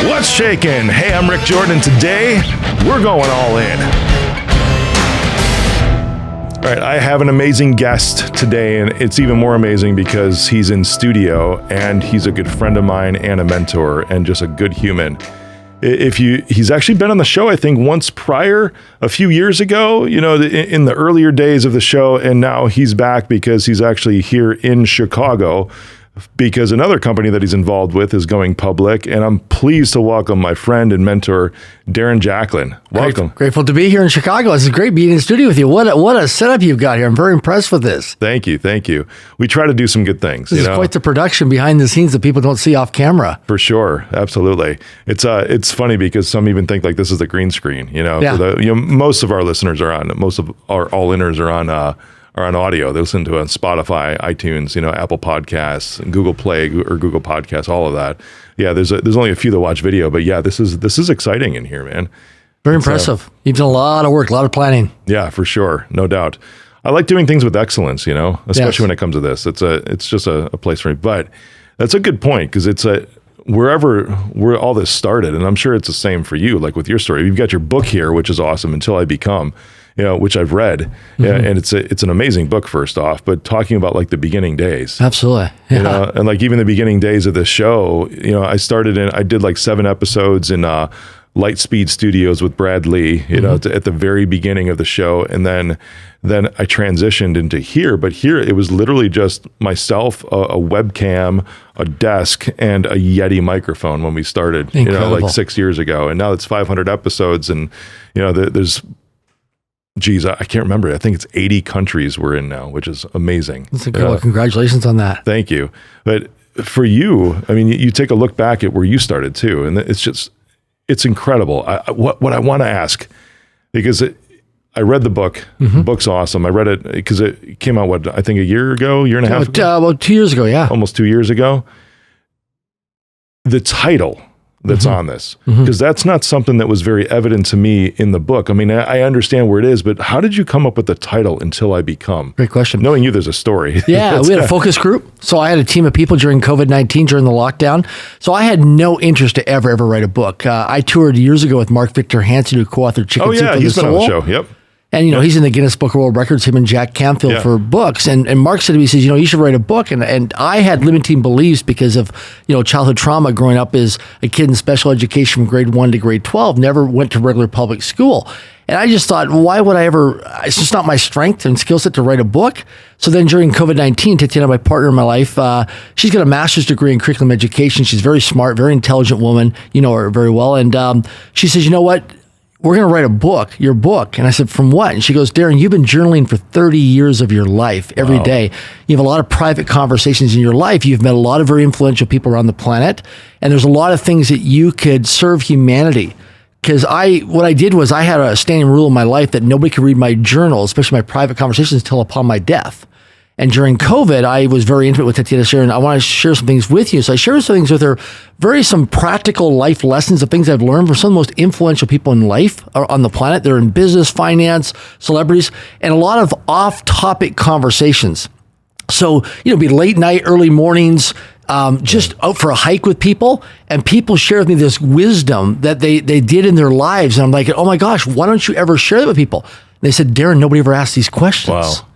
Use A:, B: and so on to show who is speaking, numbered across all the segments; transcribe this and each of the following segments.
A: What's shaking? Hey, I'm Rick Jordan. Today, we're going all in. All right, I have an amazing guest today, and it's even more amazing because he's in studio, and he's a good friend of mine and a mentor, and just a good human. He's actually been on the show, I think, once prior, a few years ago, in the earlier days of the show, and now he's back because he's actually here in Chicago, because another company that he's involved with is going public, and I'm pleased to welcome my friend and mentor, Darren Jacklin. Welcome.
B: Grateful to be here in Chicago. It's great being in the studio with you. What a setup you've got here. I'm very impressed with this.
A: Thank you. We try to do some good things.
B: This is quite the production behind the scenes that people don't see off camera.
A: For sure. Absolutely. It's funny because some even think like this is the green screen,
B: Yeah.
A: Most of our listeners most of our all-inners are on audio. They listen to it on Spotify, iTunes, Apple Podcasts, Google Play or Google Podcasts, all of that. Yeah, there's only a few that watch video, but yeah, this is exciting in here, man.
B: Very impressive. You've done a lot of work, a lot of planning.
A: Yeah, for sure, no doubt. I like doing things with excellence, especially when it comes to this. It's just a place for me. But that's a good point because it's where all this started, and I'm sure it's the same for you. Like with your story, you've got your book here, which is awesome. Until I Become. Which I've read, and it's an amazing book. First off, but talking about like the beginning days,
B: absolutely, yeah.
A: And like even the beginning days of the show, I did like 7 episodes in Lightspeed Studios with Brad Lee, at the very beginning of the show, and then I transitioned into here. But here it was literally just myself, a webcam, a desk, and a Yeti microphone when we started.
B: Incredible.
A: Like 6 years ago, and now it's 500 episodes, and there's. Geez, I can't remember. I think it's 80 countries we're in now, which is amazing.
B: That's incredible. Congratulations on that.
A: Thank you. But for you, I mean, you take a look back at where you started too, and it's incredible. What I want to ask, because I read the book. Mm-hmm. The book's awesome. I read it because it came out, I think a year and a half ago?
B: About 2 years ago, yeah.
A: Almost 2 years ago. The title that's on this, because that's not something that was very evident to me in the book. I mean, I understand where it is, but how did you come up with the title, Until I Become?
B: Great question.
A: Knowing you, there's a story.
B: Yeah, we had a focus group. So I had a team of people during COVID-19, during the lockdown. So I had no interest to ever write a book. I toured years ago with Mark Victor Hansen, who co-authored Chicken Soup for the Soul.
A: He's been on the show. Yep.
B: And, he's in the Guinness Book of World Records, him and Jack Canfield for books. And Mark said to me, he says, you should write a book. And I had limiting beliefs because of, childhood trauma growing up as a kid in special education from grade 1 to grade 12, never went to regular public school. And I just thought, why would I ever, it's just not my strength and skill set to write a book. So then during COVID-19, Tatiana, my partner in my life, she's got a master's degree in curriculum education. She's very smart, very intelligent woman, her very well. And she says, you know what? We're going to write a book, your book. And I said, from what? And she goes, Darren, you've been journaling for 30 years of your life every day. You have a lot of private conversations in your life. You've met a lot of very influential people around the planet. And there's a lot of things that you could serve humanity. Because what I did was I had a standing rule in my life that nobody could read my journal, especially my private conversations, until upon my death. And during COVID, I was very intimate with Tatiana sharing. I want to share some things with you. So I shared some things with her, some practical life lessons of things I've learned from some of the most influential people in life on the planet. They're in business, finance, celebrities, and a lot of off-topic conversations. So, be late night, early mornings, just out for a hike with people, and people share with me this wisdom that they did in their lives. And I'm like, oh my gosh, why don't you ever share that with people? And they said, Darren, nobody ever asked these questions.
A: Wow.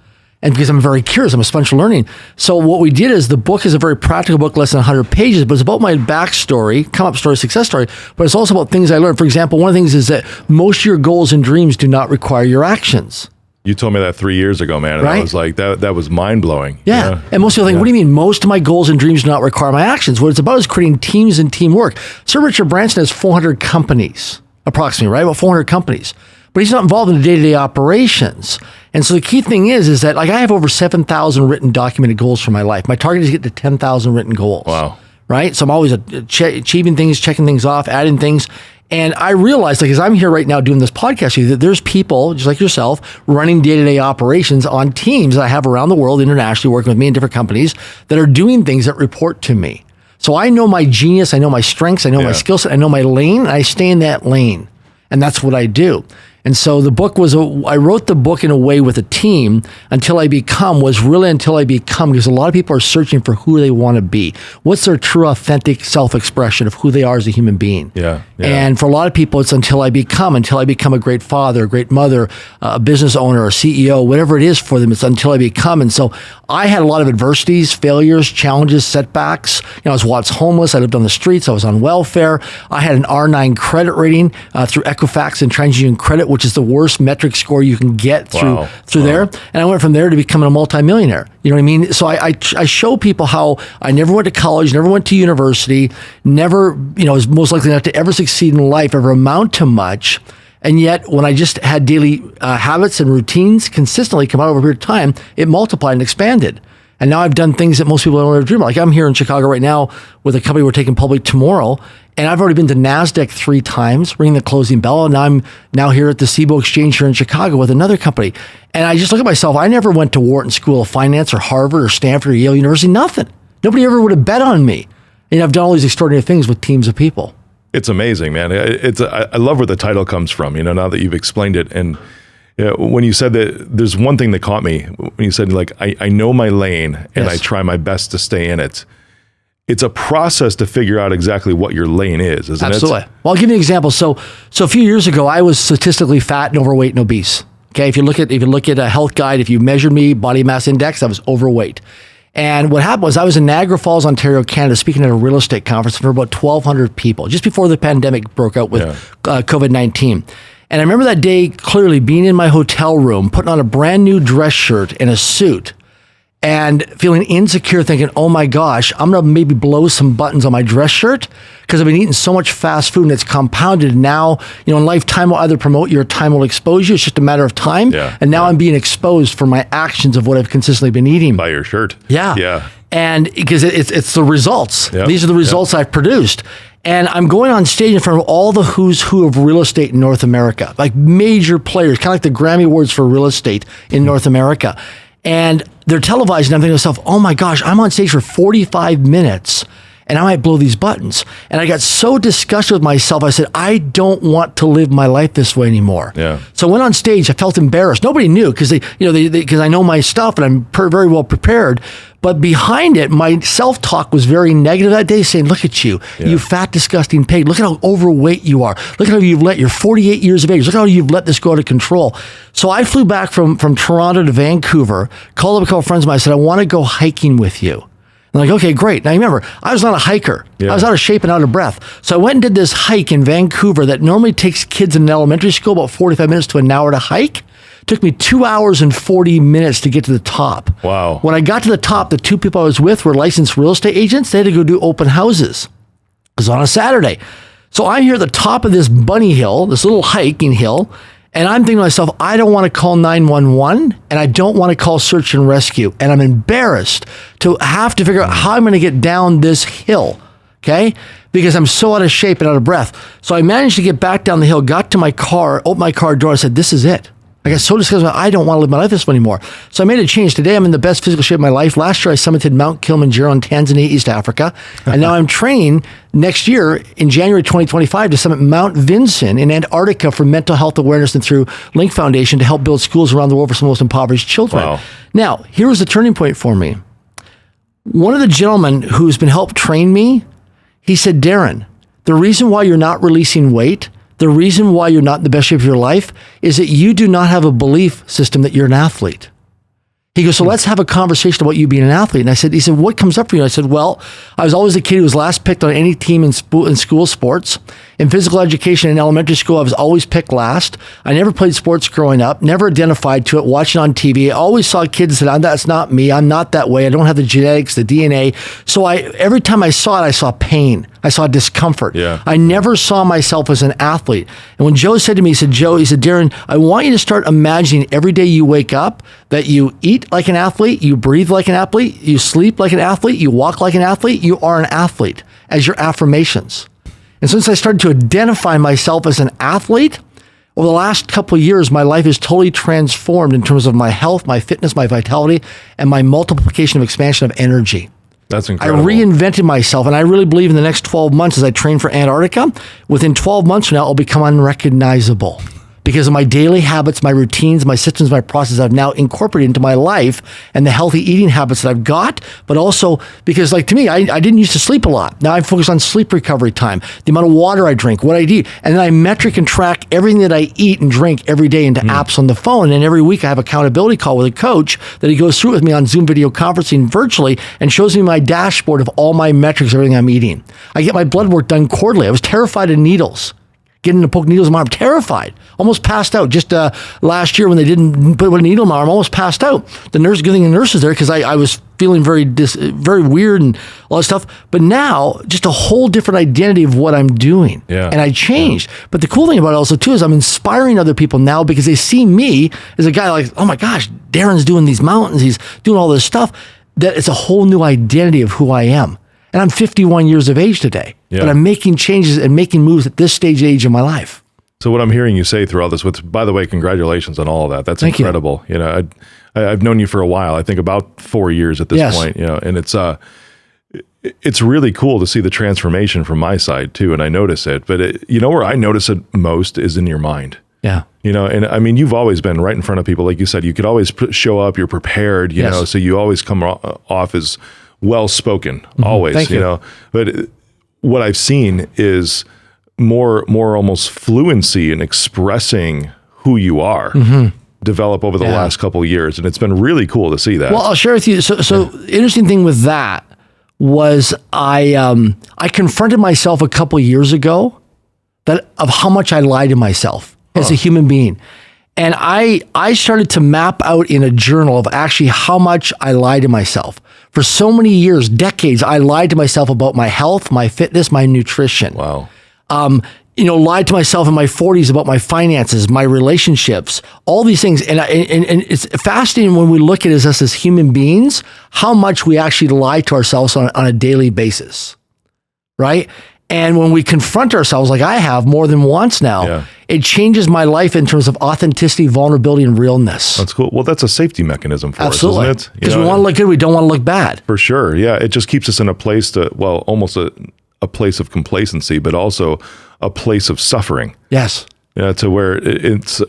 B: And because I'm very curious, I'm a sponge for learning. So what we did is the book is a very practical book, less than 100 pages, but it's about my backstory, come up story, success story, but it's also about things I learned. For example, one of the things is that most of your goals and dreams do not require your actions.
A: You told me that 3 years ago, man, and
B: right?
A: I was like, that was mind-blowing.
B: Yeah, and most people think, what do you mean, most of my goals and dreams do not require my actions? What it's about is creating teams and teamwork. Sir Richard Branson has 400 companies, approximately, right? About 400 companies. But he's not involved in the day-to-day operations. And so the key thing is that like I have over 7,000 written documented goals for my life. My target is to get to 10,000 written goals.
A: Wow.
B: Right? So I'm always achieving things, checking things off, adding things. And I realized, like, as I'm here right now doing this podcast with you, that there's people just like yourself running day-to-day operations on teams that I have around the world, internationally, working with me in different companies that are doing things that report to me. So I know my genius, I know my strengths, I know my skill set, I know my lane, and I stay in that lane. And that's what I do. And so the book I wrote the book in a way with a team. Until I Become was really Until I Become, because a lot of people are searching for who they want to be. What's their true, authentic self-expression of who they are as a human being?
A: Yeah.
B: And for a lot of people, it's until I become a great father, a great mother, a business owner, a CEO, whatever it is for them, it's until I become. And so I had a lot of adversities, failures, challenges, setbacks. I was once homeless. I lived on the streets. I was on welfare. I had an R9 credit rating through Equifax and TransUnion Credit, which is the worst metric score you can get through there. And I went from there to becoming a multi-millionaire. You know what I mean? So I show people how I never went to college, never went to university, never, was most likely not to ever succeed in life, ever amount to much. And yet, when I just had daily habits and routines consistently come out over a period of time, it multiplied and expanded. And now I've done things that most people don't ever dream of. Like I'm here in Chicago right now with a company we're taking public tomorrow. And I've already been to NASDAQ 3 times, ringing the closing bell. And I'm now here at the CBOE Exchange here in Chicago with another company. And I just look at myself. I never went to Wharton School of Finance or Harvard or Stanford or Yale University, nothing. Nobody ever would have bet on me. And I've done all these extraordinary things with teams of people. It's amazing, man. I love where the title comes from, now that you've explained it. And when you said that, there's one thing that caught me. When you said, like, I know my lane and I try my best to stay in it. It's a process to figure out exactly what your lane is, isn't it? Absolutely. Well, I'll give you an example. So a few years ago, I was statistically fat and overweight and obese. Okay, if you look at a health guide, if you measured me, body mass index, I was overweight. And what happened was I was in Niagara Falls, Ontario, Canada, speaking at a real estate conference for about 1,200 people, just before the pandemic broke out with COVID-19. And I remember that day clearly being in my hotel room, putting on a brand new dress shirt and a suit, and feeling insecure, thinking, oh my gosh, I'm going to maybe blow some buttons on my dress shirt because I've been eating so much fast food and it's compounded. Now, in life, time will either promote you or time will expose you. It's just a matter of time. Yeah, and now I'm being exposed for my actions of what I've consistently been eating. By your shirt. Yeah. And because it's the results. Yep. These are the results I've produced. And I'm going on stage in front of all the who's who of real estate in North America, like major players, kind of like the Grammy Awards for real estate in North America. And they're televised, and I'm thinking to myself, oh my gosh, I'm on stage for 45 minutes, and I might blow these buttons. And I got so disgusted with myself, I said, I don't want to live my life this way anymore. Yeah. So I went on stage, I felt embarrassed. Nobody knew, because because I know my stuff, and I'm very well prepared. But behind it, my self-talk was very negative that day, saying, look at you, you fat, disgusting pig. Look at how overweight you are. Look at how you're 48 years of age. Look how you've let this go out of control. So I flew back from Toronto to Vancouver, called up a couple of friends of mine, I said, I want to go hiking with you. I'm like, okay, great. Now remember, I was not a hiker. I was out of shape and out of breath. So I went and did this hike in Vancouver that normally takes kids in an elementary school about 45 minutes to an hour to hike. Took me 2 hours and 40 minutes to get to the top. Wow. When I got to the top, the 2 people I was with were licensed real estate agents. They had to go do open houses. It was on a Saturday. So I'm here at the top of this bunny hill, this little hiking hill, and I'm thinking to myself, I don't want to call 911, and I don't want to call search and rescue. And I'm embarrassed to have to figure out how I'm going to get down this hill, okay? Because I'm so out of shape and out of breath. So I managed to get back down the hill, got to my car, opened my car door, and said, this is it. I got so disgusted. I don't want to live my life this way anymore. So I made a change. Today, I'm in the best physical shape of my life. Last year, I summited Mount Kilimanjaro in Tanzania, East Africa. And now I'm training next year in January 2025 to summit Mount Vinson in Antarctica for mental health awareness and through Link Foundation to help build schools around the world for some of the most impoverished children. Wow. Now, here was the turning point for me. One of the gentlemen who's been helped train me, he said, Darren, the reason why you're not releasing weight, the reason why you're not in the best shape of your life is that you do not have a belief system that you're an athlete. He goes, so let's have a conversation about you being an athlete. And he said, what comes up for you? I said, well, I was always a kid who was last picked on any team in school sports. In physical education in elementary school, I was always picked last. I never played sports growing up, never identified to it, watching on TV. I always saw kids that said, that's not me. I'm not that way. I don't have the genetics, the DNA. So every time I saw it, I saw pain. I saw discomfort. Yeah. I never saw myself as an athlete. And when Joe said to me, he said, Darren, I want you to start imagining every day you wake up that you eat like an athlete, you breathe like an athlete, you sleep like an athlete, you walk like an athlete, you are an athlete as your affirmations. And since I started to identify myself as an athlete, over the last couple of years, my life is totally transformed in terms of my health, my fitness, my vitality, and my multiplication of expansion of energy. That's incredible. I reinvented myself, and I really believe in the next 12 months as I train for Antarctica, within 12 months from now, I'll become unrecognizable because of my daily habits, my routines, my systems, my processes I've now incorporated into my life, and the healthy eating habits that I've got, but also because, like, to me, I didn't used to sleep a lot. Now I focus on sleep recovery time, the amount of water I drink, what I eat, and then I metric and track everything that I eat and drink every day into apps on the phone. And every week I have an accountability call with a coach that he goes through with me on Zoom video conferencing virtually and shows me my dashboard of all my metrics, everything I'm eating. I get my blood work done quarterly. I was terrified of needles. Getting to poke needles in my arm, terrified, almost passed out. Just last year when they didn't put a needle in my arm, almost passed out. The nurse, getting the nurses there because I was feeling very weird and all that stuff. But now, just a whole different identity of what I'm doing.
A: Yeah.
B: And I changed. Yeah. But the cool thing about it also too is I'm inspiring other people now because they see me as a guy like, oh my gosh, Darren's doing these mountains, he's doing all this stuff. That it's a whole new identity of who I am. And I'm 51 years of age today, but I'm making changes and making moves at this stage of age in my life.
A: So what I'm hearing you say through all this, which, by the way, congratulations on all of that. That's
B: Thank
A: incredible. You know, I've known you for a while. I think about 4 years at this point. You know, and it's really cool to see the transformation from my side too, and I notice it. But you know where I notice it most is in your mind.
B: Yeah.
A: You know, and I mean, you've always been right in front of people, like you said. You could always show up. You're prepared. You know, so you always come off as well-spoken, always,
B: Thank you.
A: You know, but what I've seen is more almost fluency in expressing who you are develop over the last couple of years. And it's been really cool to see that.
B: Well, I'll share with you. So interesting thing with that was I confronted myself a couple of years ago of how much I lie to myself as a human being. And I started to map out in a journal of actually how much I lie to myself. For so many years, decades, I lied to myself about my health, my fitness, my nutrition.
A: Wow.
B: You know, lied to myself in my 40s about my finances, my relationships, all these things. And it's fascinating when we look at us as human beings, how much we actually lie to ourselves on a daily basis, right? And when we confront ourselves, like I have more than once now, it changes my life in terms of authenticity, vulnerability, and realness.
A: That's cool. Well, that's a safety mechanism for us, isn't it?
B: Because we want to look good, we don't want to look bad.
A: For sure. Yeah. It just keeps us in a place to, well, almost a place of complacency, but also a place of suffering.
B: Yes.
A: Yeah, to where it's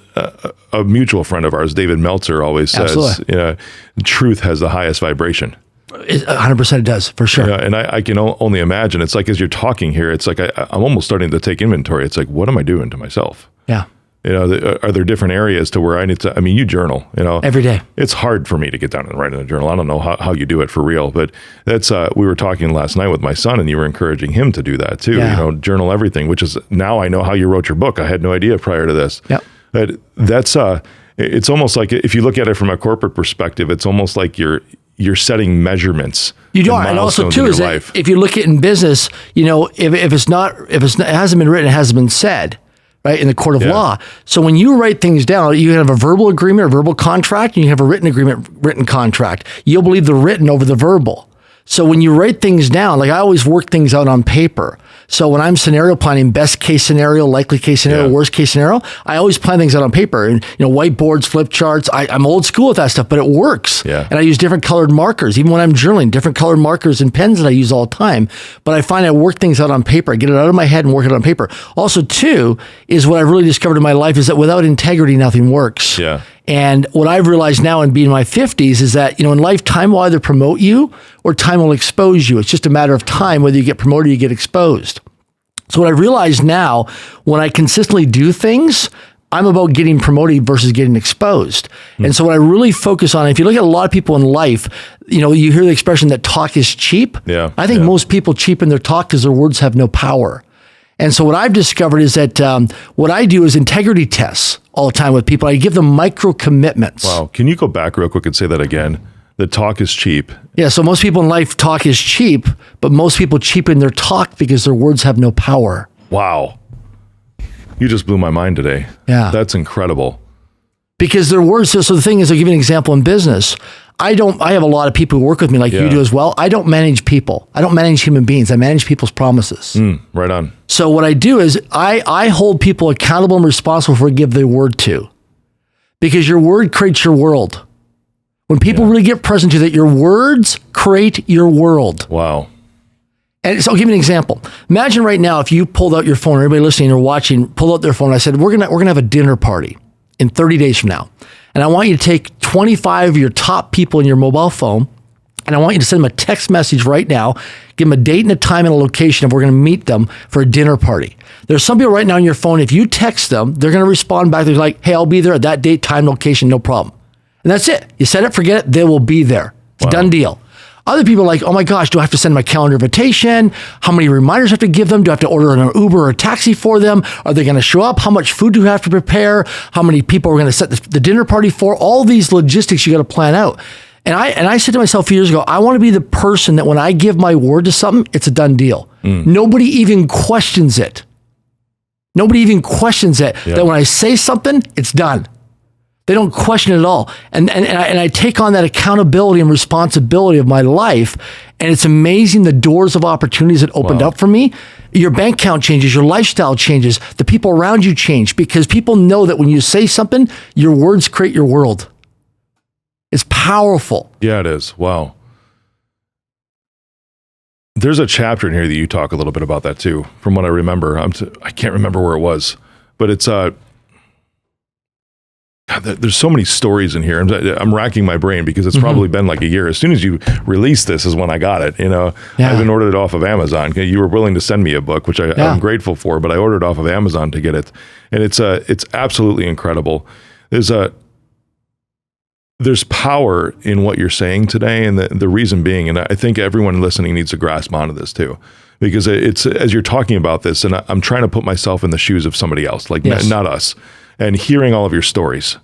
A: a mutual friend of ours, David Meltzer, always says, you know, truth has the highest vibration.
B: 100% it does, for sure.
A: Yeah, and I can only imagine. It's like as you're talking here, it's like I'm almost starting to take inventory. It's like, what am I doing to myself?
B: Yeah.
A: You know, are there different areas to where I need to, I mean, you journal, you know.
B: Every day.
A: It's hard for me to get down and write in a journal. I don't know how you do it for real, but that's, we were talking last night with my son and you were encouraging him to do that too.
B: Yeah.
A: You know, journal everything, which is, now I know how you wrote your book. I had no idea prior to this.
B: Yep.
A: But that's, it's almost like, if you look at it from a corporate perspective, it's almost like you're setting measurements. You do,
B: and also too is that if you look at it in business, you know, if it hasn't been written, it hasn't been said, right, in the court of law. So when you write things down, you have a verbal agreement, a verbal contract, and you have a written agreement, written contract. You'll believe the written over the verbal. So when you write things down, like I always work things out on paper. So when I'm scenario planning, best case scenario, likely case scenario, worst case scenario, I always plan things out on paper. And, you know, whiteboards, flip charts, I'm old school with that stuff, but it works.
A: Yeah.
B: And I use different colored markers, even when I'm journaling, different colored markers and pens that I use all the time. But I find I work things out on paper. I get it out of my head and work it on paper. Also, too, is what I've really discovered in my life is that without integrity, nothing works.
A: Yeah.
B: And what I've realized now in being in my 50s is that, you know, in life, time will either promote you or time will expose you. It's just a matter of time, whether you get promoted or you get exposed. So what I realize now, when I consistently do things, I'm about getting promoted versus getting exposed. And so what I really focus on, if you look at a lot of people in life, you know, you hear the expression that talk is cheap.
A: Yeah.
B: I think most people cheapen their talk because their words have no power. And so what I've discovered is that what I do is integrity tests all the time with people. I give them micro commitments.
A: Wow. Can you go back real quick and say that again? The talk is cheap.
B: Yeah. So most people in life, talk is cheap, but most people cheapen their talk because their words have no power.
A: Wow. You just blew my mind today.
B: Yeah.
A: That's incredible.
B: Because their words, so the thing is, I'll give you an example in business. I have a lot of people who work with me like you do as well. I don't manage people. I don't manage human beings. I manage people's promises.
A: Right on.
B: So what I do is I hold people accountable and responsible for give their word to. Because your word creates your world. When people really get present to that, your words create your world.
A: Wow.
B: And so I'll give you an example. Imagine right now if you pulled out your phone, or everybody listening or watching, pulled out their phone. And I said, we're gonna have a dinner party in 30 days from now. And I want you to take 25 of your top people in your mobile phone, and I want you to send them a text message right now, give them a date and a time and a location of we're going to meet them for a dinner party. There's some people right now on your phone, if you text them, they're going to respond back. They're like, hey, I'll be there at that date, time, location, no problem. And that's it. You set it, forget it, they will be there. It's a done deal. Other people are like, oh my gosh, do I have to send my calendar invitation? How many reminders do I have to give them? Do I have to order an Uber or a taxi for them? Are they going to show up? How much food do I have to prepare? How many people are going to set the dinner party for? All these logistics you got to plan out. And I said to myself a few years ago, I want to be the person that when I give my word to something, it's a done deal. Nobody even questions it. Nobody even questions it. That when I say something, it's done. They don't question it at all. And I take on that accountability and responsibility of my life. And it's amazing the doors of opportunities that opened up for me. Your bank account changes, your lifestyle changes, the people around you change, because people know that when you say something, your words create your world. It's powerful.
A: Yeah, it is. Wow. There's a chapter in here that you talk a little bit about that too, from what I remember. I can't remember where it was, but it's God, there's so many stories in here. I'm racking my brain because it's probably been like a year. As soon as you released this is when I got it. I even ordered it off of Amazon. You were willing to send me a book, which I'm grateful for, but I ordered off of Amazon to get it. And it's absolutely incredible. There's power in what you're saying today, and the reason being, and I think everyone listening needs to grasp onto this too, because it's as you're talking about this, and I'm trying to put myself in the shoes of somebody else, like not us, and hearing all of your stories.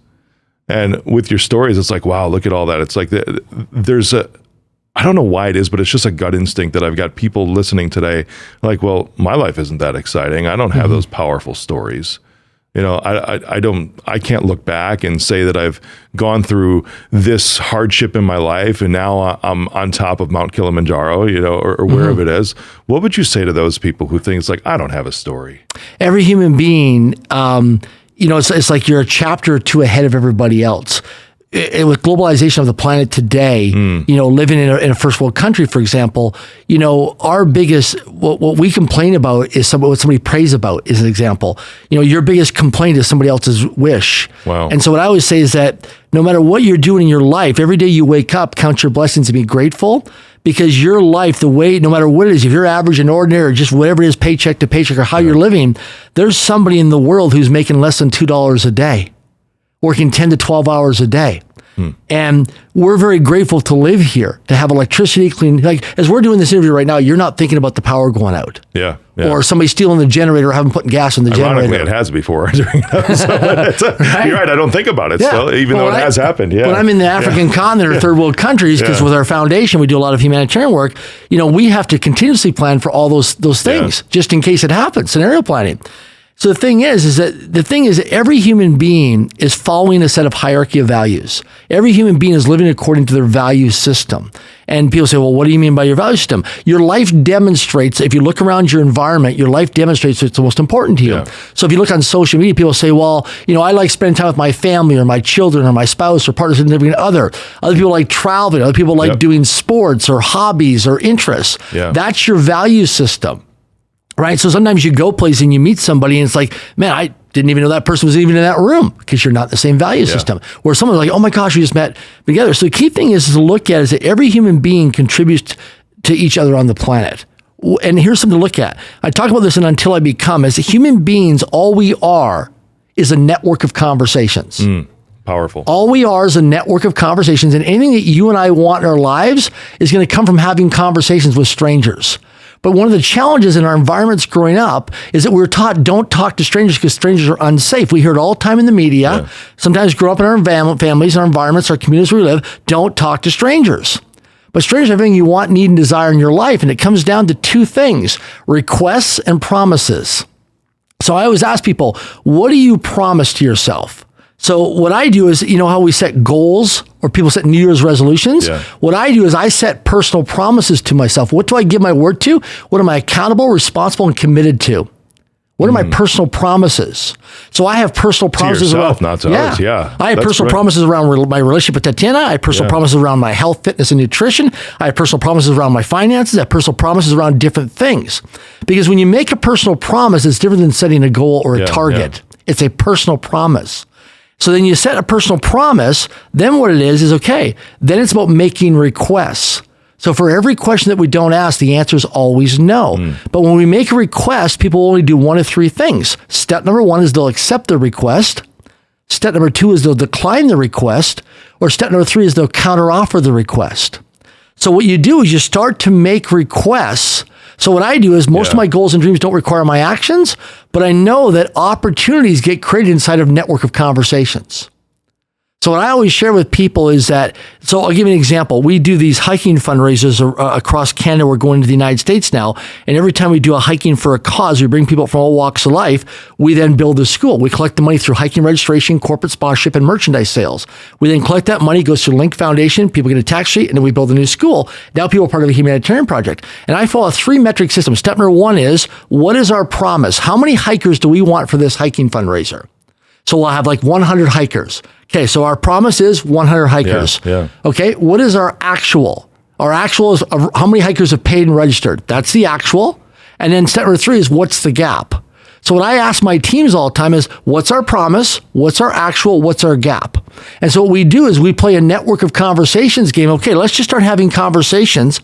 A: And with your stories, it's like, wow, look at all that. It's like there's I don't know why it is, but it's just a gut instinct that I've got people listening today like, well, my life isn't that exciting. I don't have those powerful stories. I can't look back and say that I've gone through this hardship in my life and now I'm on top of Mount Kilimanjaro, or wherever it is. What would you say to those people who think it's like, I don't have a story? Every
B: human being, it's like you're a chapter or two ahead of everybody else. With globalization of the planet today, living in a first world country, for example, our biggest, what we complain about is what somebody prays about is an example. Your biggest complaint is somebody else's wish.
A: Wow.
B: And so what I always say is that no matter what you're doing in your life, every day you wake up, count your blessings and be grateful, because your life, the way, no matter what it is, if you're average and ordinary or just whatever it is, paycheck to paycheck or how you're living, there's somebody in the world who's making less than $2 a day, working 10 to 12 hours a day. And we're very grateful to live here, to have electricity, clean. Like as we're doing this interview right now, you're not thinking about the power going out.
A: Yeah.
B: Or somebody stealing the generator or having putting gas in the generator.
A: Ironically, it has before. Right? You're right. I don't think about it still, even though it has happened. Yeah.
B: When I'm in the African continent or third world countries, because with our foundation, we do a lot of humanitarian work, we have to continuously plan for all those things just in case it happens, scenario planning. So the thing is that every human being is following a set of hierarchy of values. Every human being is living according to their value system. And people say, well, what do you mean by your value system? Your life demonstrates, if you look around your environment, your life demonstrates what's the most important to you. Yeah. So if you look on social media, people say, well, I like spending time with my family or my children or my spouse or partner, significant other. Other people like traveling. Other people like doing sports or hobbies or interests. Yeah. That's your value system. Right. So sometimes you go places and you meet somebody and it's like, man, I didn't even know that person was even in that room, because you're not in the same value system. Where someone's like, oh my gosh, we just met together. So the key thing is to look at is that every human being contributes to each other on the planet. And here's something to look at. I talk about this in Until I Become. As human beings, all we are is a network of conversations.
A: Powerful.
B: All we are is a network of conversations, and anything that you and I want in our lives is going to come from having conversations with strangers. But one of the challenges in our environments growing up is that we're taught don't talk to strangers because strangers are unsafe. We hear it all the time in the media. Yeah. Sometimes grow up in our families, our environments, our communities where we live. Don't talk to strangers. But strangers are everything you want, need, and desire in your life. And it comes down to two things: requests and promises. So I always ask people, what do you promise to yourself? So what I do is, how we set goals or people set New Year's resolutions? Yeah. What I do is I set personal promises to myself. What do I give my word to? What am I accountable, responsible, and committed to? What are my personal promises? So I have personal promises
A: to yourself,
B: around,
A: not to others. Yeah.
B: I have personal promises around my relationship with Tatiana. I have personal promises around my health, fitness, and nutrition. I have personal promises around my finances. I have personal promises around different things. Because when you make a personal promise, it's different than setting a goal or a target. It's a personal promise. So then you set a personal promise. Then what it is okay. Then it's about making requests. So for every question that we don't ask, the answer is always no. But when we make a request, people only do one of three things. Step number one is they'll accept the request. Step number two is they'll decline the request. Or step number three is they'll counteroffer the request. So what you do is you start to make requests. So what I do is most of my goals and dreams don't require my actions, but I know that opportunities get created inside of network of conversations. So what I always share with people is that, so I'll give you an example. We do these hiking fundraisers across Canada. We're going to the United States now. And every time we do a hiking for a cause, we bring people from all walks of life. We then build a school. We collect the money through hiking registration, corporate sponsorship, and merchandise sales. We then collect that money, goes to Link Foundation. People get a tax sheet, and then we build a new school. Now people are part of a humanitarian project. And I follow a 3-metric system. Step number one is, what is our promise? How many hikers do we want for this hiking fundraiser? So we'll have like 100 hikers. Okay, so our promise is 100 hikers. Okay, what is our actual? Our actual is how many hikers have paid and registered. That's the actual. And then step number 3 is what's the gap? So what I ask my teams all the time is, what's our promise? What's our actual? What's our gap? And so what we do is we play a network of conversations game. Okay, let's just start having conversations,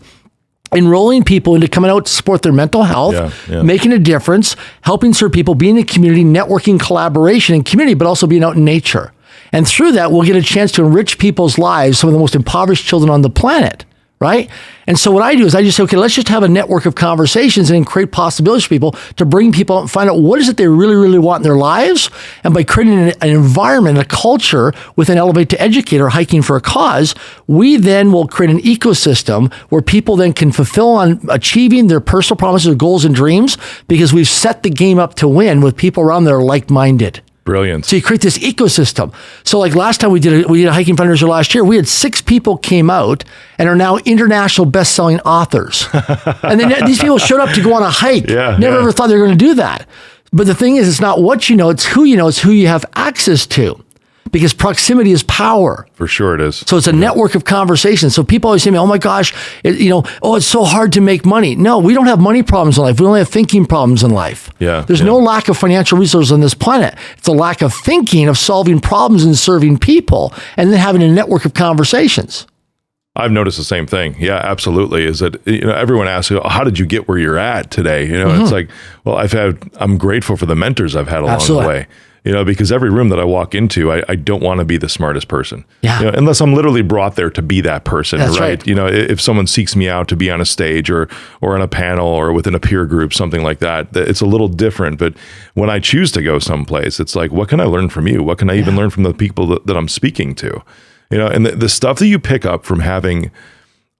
B: enrolling people into coming out to support their mental health, making a difference, helping serve people, being in a community, networking, collaboration, and community, but also being out in nature. And through that, we'll get a chance to enrich people's lives, some of the most impoverished children on the planet, right? And so what I do is I just say, okay, let's just have a network of conversations and create possibilities for people to bring people out and find out what is it they really, really want in their lives. And by creating an environment, a culture within Elevate to Educate or Hiking for a Cause, we then will create an ecosystem where people then can fulfill on achieving their personal promises, goals, and dreams, because we've set the game up to win with people around that are like-minded.
A: Brilliant.
B: So you create this ecosystem. So like last time we did a hiking fundraiser last year, we had 6 people came out and are now international best-selling authors. And then these people showed up to go on a hike. Never ever thought they were going to do that. But the thing is, it's not what you know, it's who you know, it's who you have access to. Because proximity is power.
A: For sure it is.
B: So it's a network of conversations. So people always say to me, oh my gosh, it's so hard to make money. No, we don't have money problems in life. We only have thinking problems in life. There's no lack of financial resources on this planet. It's a lack of thinking, of solving problems and serving people, and then having a network of conversations.
A: I've noticed the same thing. Yeah, absolutely. Is that, everyone asks, how did you get where you're at today? It's like, well, I'm grateful for the mentors I've had along the way. Because every room that I walk into, I don't want to be the smartest person. Unless I'm literally brought there to be that person.
B: That's right.
A: If someone seeks me out to be on a stage or on a panel or within a peer group, something like that, it's a little different. But when I choose to go someplace, it's like, what can I learn from you? What can I even learn from the people that I'm speaking to? And the stuff that you pick up from having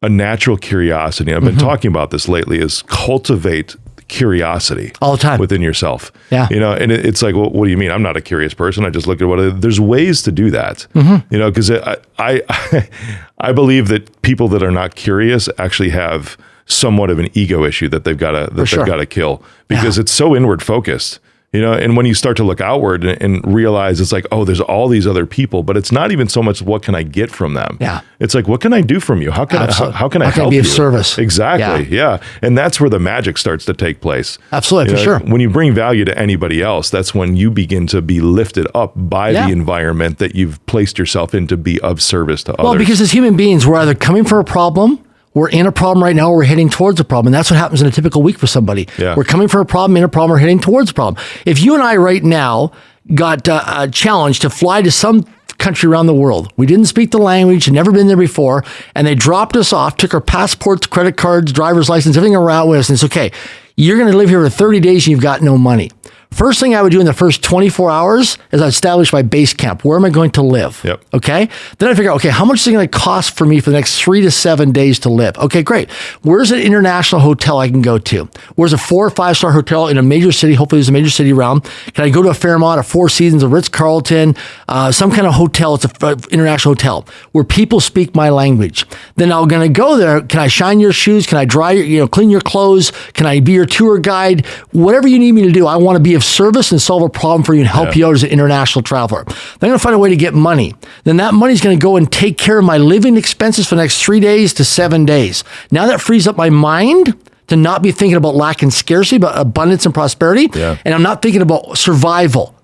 A: a natural curiosity, I've been talking about this lately, is cultivate curiosity
B: all the time
A: within yourself.
B: And
A: it's like, well, what do you mean? I'm not a curious person. I just look at there's ways to do that. Because I believe that people that are not curious actually have somewhat of an ego issue that they've got to kill, because it's so inward focused. And when you start to look outward and realize it's like, oh, there's all these other people, but it's not even so much what can I get from them. It's like, what can I do from you? How can I help
B: be
A: you?
B: Of service?
A: Exactly. And that's where the magic starts to take place.
B: Absolutely, for sure.
A: When you bring value to anybody else, that's when you begin to be lifted up by the environment that you've placed yourself in to be of service to others.
B: Well, because as human beings, we're either coming for a problem, we're in a problem right now, or we're heading towards a problem. And that's what happens in a typical week for somebody. We're coming for a problem, in a problem, we're heading towards a problem. If you and I right now got challenged to fly to some country around the world, we didn't speak the language, had never been there before, and they dropped us off, took our passports, credit cards, driver's license, everything around with us, and it's okay, you're going to live here for 30 days and you've got no money. First thing I would do in the first 24 hours is I'd establish my base camp. Where am I going to live? Okay. Then I figure out, okay, how much is it going to cost for me for the next 3 to 7 days to live? Okay, great. Where's an international hotel I can go to? Where's a 4 or 5 star hotel in a major city? Hopefully there's a major city around. Can I go to a Fairmont, a Four Seasons, a Ritz-Carlton, some kind of hotel? It's an international hotel where people speak my language. Then I'm going to go there. Can I shine your shoes? Can I dry clean your clothes? Can I be your tour guide? Whatever you need me to do, I want to be of service and solve a problem for you and help you out as an international traveler. Then I'm going to find a way to get money. Then that money's going to go and take care of my living expenses for the next 3 days to 7 days. Now that frees up my mind to not be thinking about lack and scarcity, but abundance and prosperity.
A: Yeah.
B: And I'm not thinking about survival,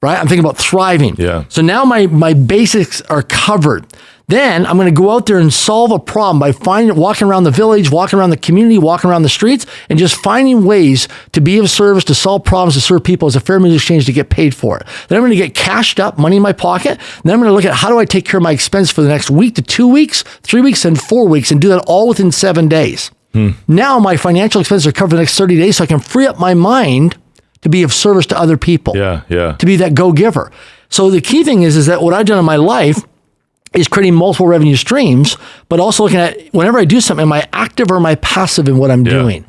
B: right? I'm thinking about thriving.
A: Yeah.
B: So now my basics are covered. Then I'm going to go out there and solve a problem by walking around the village, walking around the community, walking around the streets, and just finding ways to be of service, to solve problems, to serve people as a fair means exchange to get paid for it. Then I'm going to get cashed up, money in my pocket. Then I'm going to look at how do I take care of my expense for the next week to 2 weeks, 3 weeks, and 4 weeks, and do that all within 7 days. Now my financial expenses are covered for the next 30 days, so I can free up my mind to be of service to other people. To be that go-giver. So the key thing is that what I've done in my life is creating multiple revenue streams, but also looking at whenever I do something, am I active or am I passive in what I'm doing?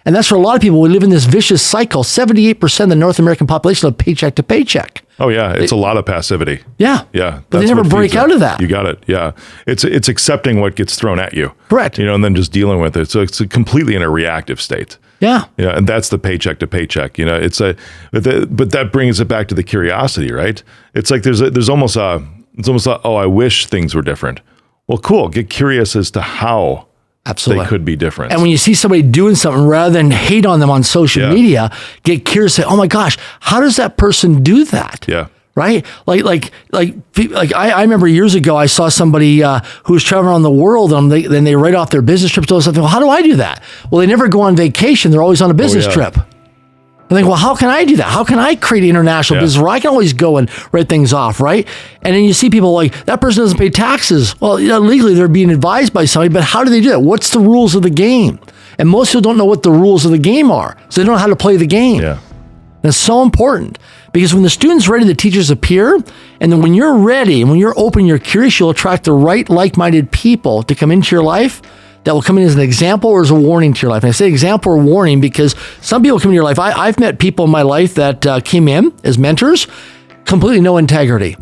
B: And that's for a lot of people. We live in this vicious cycle. 78% of the North American population live paycheck to paycheck.
A: Oh yeah, it's a lot of passivity.
B: Yeah.
A: But
B: they never break out of that.
A: You got it. Yeah, it's accepting what gets thrown at you.
B: Correct.
A: And then just dealing with it. So it's completely in a reactive state.
B: Yeah,
A: and that's the paycheck to paycheck. But that brings it back to the curiosity, right? It's like there's almost a oh, I wish things were different. Well, cool. Get curious as to how.
B: Absolutely.
A: They could be different.
B: And when you see somebody doing something, rather than hate on them on social media, get curious, say, oh my gosh, how does that person do that? Right? Like I remember years ago, I saw somebody who was traveling around the world, and then they write off their business trips to something. Well, how do I do that? Well, they never go on vacation. They're always on a business trip. I think, well, how can I do that? How can I create international business where I can always go and write things off, right? And then you see people like, that person doesn't pay taxes. Well, legally they're being advised by somebody, but how do they do that? What's the rules of the game? And most people don't know what the rules of the game are, so they don't know how to play the game. That's so important, because when the student's ready, the teachers appear. And then when you're ready and when you're open, you're curious, you'll attract the right like-minded people to come into your life that will come in as an example or as a warning to your life. And I say example or warning because some people come into your life. I've met people in my life that came in as mentors, completely no integrity,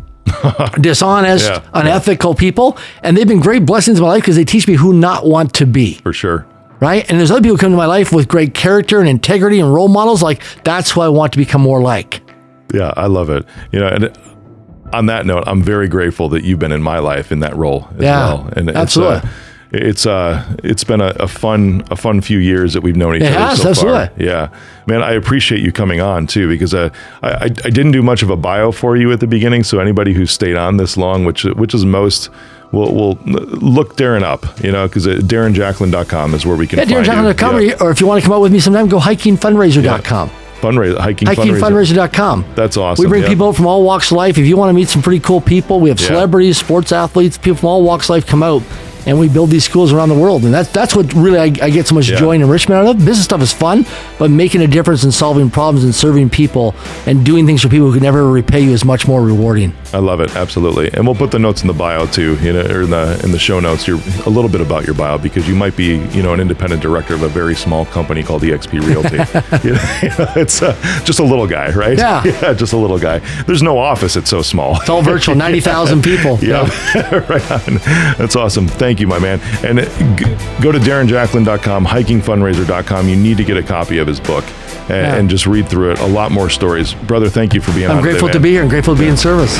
B: dishonest, unethical people. And they've been great blessings in my life because they teach me who not want to be.
A: For sure.
B: Right? And there's other people who come to my life with great character and integrity and role models. Like, that's who I want to become more like.
A: Yeah, I love it. And on that note, I'm very grateful that you've been in my life in that role as well. And
B: absolutely.
A: It's been a fun few years that we've known each other so far. Yeah, man, I appreciate you coming on too, because I didn't do much of a bio for you at the beginning. So anybody who stayed on this long, which is most, will look Darren up, because DarrenJacklin.com is where we can find
B: DarrenJacklin.com, or if you want to come out with me sometime, go hikingfundraiser.com. Hikingfundraiser.com.
A: That's awesome.
B: We bring people out from all walks of life. If you want to meet some pretty cool people, we have celebrities, sports athletes, people from all walks of life come out. And we build these schools around the world. And that's what really I get so much joy and enrichment out of. Business stuff is fun, but making a difference and solving problems and serving people and doing things for people who can never repay you is much more rewarding.
A: I love it. Absolutely. And we'll put the notes in the bio too, or in the show notes, a little bit about your bio, because you might be, an independent director of a very small company called EXP Realty. It's just a little guy, right?
B: Yeah,
A: just a little guy. There's no office. It's so small.
B: It's all virtual, 90,000 people.
A: Right on. That's awesome. Thank you, my man. And go to DarrenJacklin.com, hikingfundraiser.com. You need to get a copy of his book and just read through it. A lot more stories. Brother, thank you for being on.
B: I'm grateful to be here and grateful to be in service.